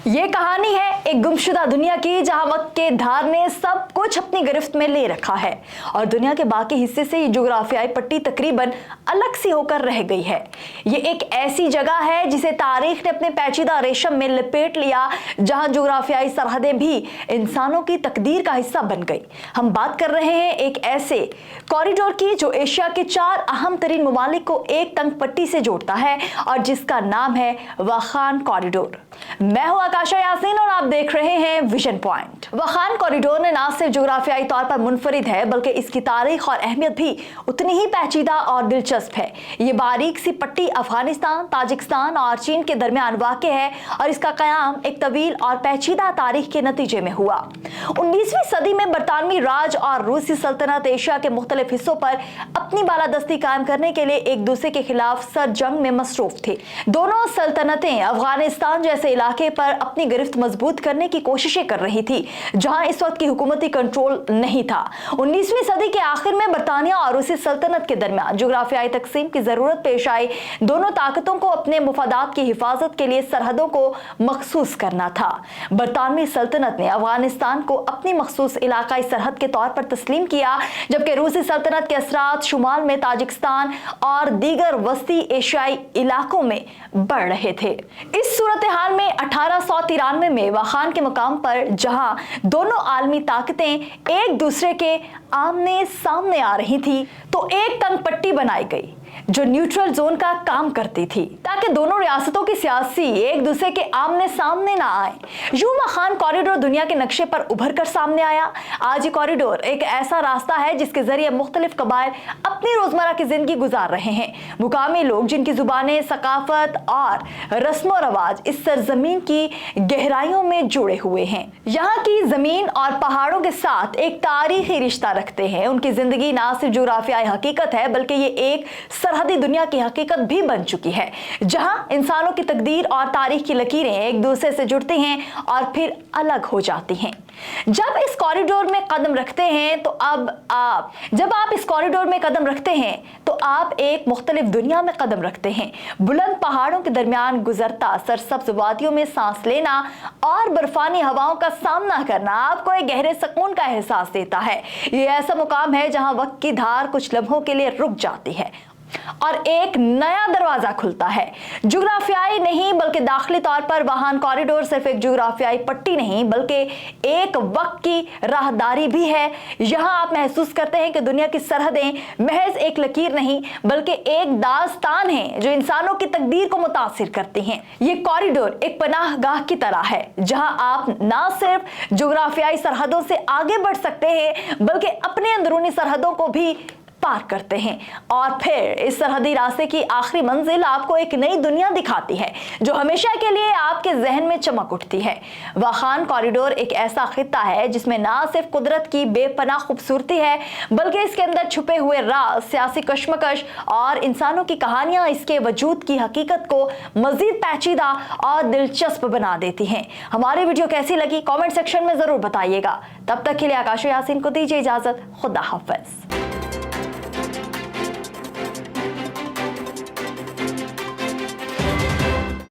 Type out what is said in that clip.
ये कहानी है एक गुमशुदा दुनिया की, जहां वक्त के धार ने सब कुछ अपनी गिरफ्त में ले रखा है और दुनिया के बाकी हिस्से से ये जोग्राफियाई पट्टी तकरीबन अलग सी होकर रह गई है। ये एक ऐसी जगह है जिसे तारीख ने अपने पेचीदा रेशम में लपेट लिया, जहां जोग्राफियाई सरहदें भी इंसानों की तकदीर का हिस्सा बन गई। हम बात कर रहे हैं एक ऐसे कॉरिडोर की जो एशिया के 4 अहम तरीन ममालिक को एक तंग पट्टी से जोड़ता है और जिसका नाम है वाखान कॉरिडोर। मैं हूं आकाशा यासीन और आप देख रहे हैं विजन पॉइंट। वाखान कॉरिडोर ने न सिर्फ जोग्राफियाई तौर पर मुनफरिद है, बल्कि इसकी तारीख और अहमियत भी उतनी ही पेचीदा और दिलचस्प है। ये बारीक सी पट्टी अफगानिस्तान, ताजिकिस्तान और चीन के दरमियान वाक़ है और इसका क़याम एक तवील और पेचीदा तारीख के नतीजे में हुआ। 19वीं सदी में बरतानवी राज और रूसी सल्तनत एशिया के मुख्तलिफ हिस्सों पर अपनी बालादस्ती कायम करने के लिए एक दूसरे के खिलाफ सर जंग में मसरूफ थे। दोनों सल्तनतें अफगानिस्तान जैसे इलाके पर अपनी गिरफ्त मजबूत करने की कोशिशें कर रही थी, जहां इस वक्त की हुकूमती कंट्रोल नहीं था। 19वीं सदी के आखिर में बरतानिया और रूसी सल्तनत के दरमियान जोग्राफियाई तकसीम की जरूरत पेश आई। दोनों ताकतों को अपने मुफादात की हिफाजत के लिए सरहदों को मखसूस करना था। बरतानवी सल्तनत ने अफगानिस्तान को अपनी मखसूस इलाकाई सरहद के तौर पर तस्लीम किया, जबकि रूसी सल्तनत के असरात शुमाल में ताजिकिस्तान और दीगर वस्ती एशियाई इलाकों में बढ़ रहे थे। इस सूरत हाल में 1893 में वाखान के मकाम पर, जहां दोनों आलमी ताकतें एक दूसरे के आमने सामने आ रही थी, तो एक तंग पट्टी बनाई गई जो न्यूट्रल जोन का काम करती थी, ताकि दोनों रियासतों की सियासी एक दूसरे के आमने सामने ना आए। यूं वाखान कॉरिडोर दुनिया के नक्शे पर उभर कर सामने आया। आज ये कॉरिडोर एक ऐसा रास्ता है जिसके जरिए मुख्तलिफ कबाइल अपनी रोजमर्रा की जिंदगी गुजार रहे हैं। मुकामी लोग जिनकी जुबानें, सकाफत और रस्म व रवाज इस सरजमीन की गहराइयों में जुड़े हुए हैं। यहाँ की जमीन और पहाड़ों के साथ एक तारीखी रिश्ता रखते हैं। उनकी जिंदगी ना सिर्फ जोग्राफियाई हकीकत है, बल्कि ये एक सरहदी दुनिया की हकीकत भी बन चुकी है, जहां इंसानों की तकदीर और तारीख की लकीरें एक दूसरे से जुड़ती हैं और फिर अलग हो जाती हैं। जब इस कॉरिडोर में कदम रखते हैं तो जब आप इस कॉरिडोर में कदम रखते हैं तो आप एक मुख्तलिफ दुनिया में कदम रखते हैं। बुलंद पहाड़ों के दरमियान गुजरता सरसब्ज वादियों में सांस लेना और बर्फानी हवाओं का सामना करना आपको एक गहरे सुकून का एहसास देता है। ये ऐसा मुकाम है जहां वक्त की धार कुछ लम्हों के लिए रुक जाती है और एक नया दरवाजा खुलता है। जोग्राफियाई नहीं बल्कि दाखिली तौर पर वाखान कॉरिडोर सिर्फ एक जोग्राफियाई पट्टी नहीं, बल्कि एक वक्त की राहदारी भी है। यहाँ आप महसूस करते हैं कि दुनिया की सरहदें महज एक लकीर नहीं, बल्कि एक दास्तान है जो इंसानों की तकदीर को मुतासिर करती हैं। ये कॉरिडोर एक पनाहगाह की तरह है, जहाँ आप ना सिर्फ जोग्राफियाई सरहदों से आगे बढ़ सकते हैं, बल्कि अपने अंदरूनी सरहदों को भी पार करते हैं और फिर इस सरहदी रास्ते की आखिरी मंजिल आपको एक नई दुनिया दिखाती है जो हमेशा के लिए आपके जहन में चमक उठती है। वाखान कॉरिडोर एक ऐसा खित्ता है जिसमें ना सिर्फ कुदरत की बेपनाह खूबसूरती है, बल्कि इसके अंदर छुपे हुए राज, सियासी कशमकश और इंसानों की कहानियां इसके वजूद की हकीकत को मजीद पेचीदा और दिलचस्प बना देती हैं। हमारी वीडियो कैसी लगी कमेंट सेक्शन में जरूर बताइएगा। तब तक के लिए आकाशा यासीन को दीजिए इजाजत। खुदा हाफिज।